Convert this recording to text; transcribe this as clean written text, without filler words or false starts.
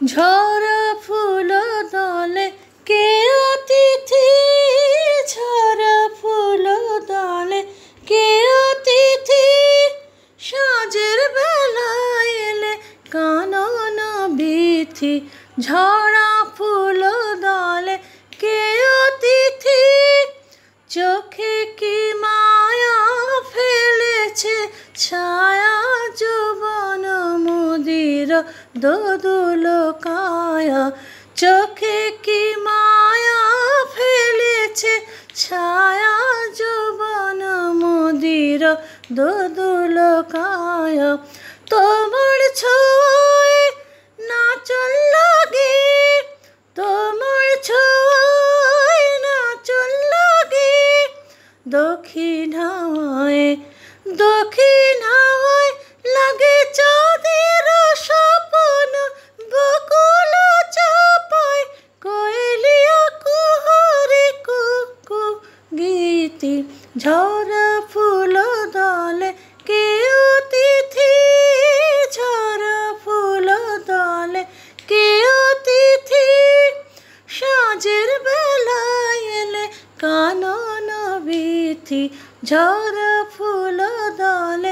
ঝরা ফুল দলে কে অতিথি, ঝরা ফুল দলে কে অতিথি, সাঁঝের বেলায় এলে কানন বিথি। ঝরা ফুল দলে কে অতিথি, চোখে কি মায়া ফেলেছে ছায়া, যৌবন মুদির দোদুল কায়া। চোখে কি মায়া ফেলেছে ছায়া, যৌবন মুদির দোদুল কায়া। তোমার ছোঁয়ায় নাচন লাগে, তোমার ছোঁয়ায় নাচন লাগে, দক্ষিণ হাওয়ায়, দক্ষিণ হাওয়ায় লাগে চাঁদের স্বপ্ন। বকুল চাপায় কোয়েলিয়া কুহরে কুকু গীতি। ঝরা ফুল দলে কে অতিথি, ঝরা ফুল দলে কে অতিথি, সাঁঝের বেলায় এলে কানন বিথি। ঝরা ফুল দলে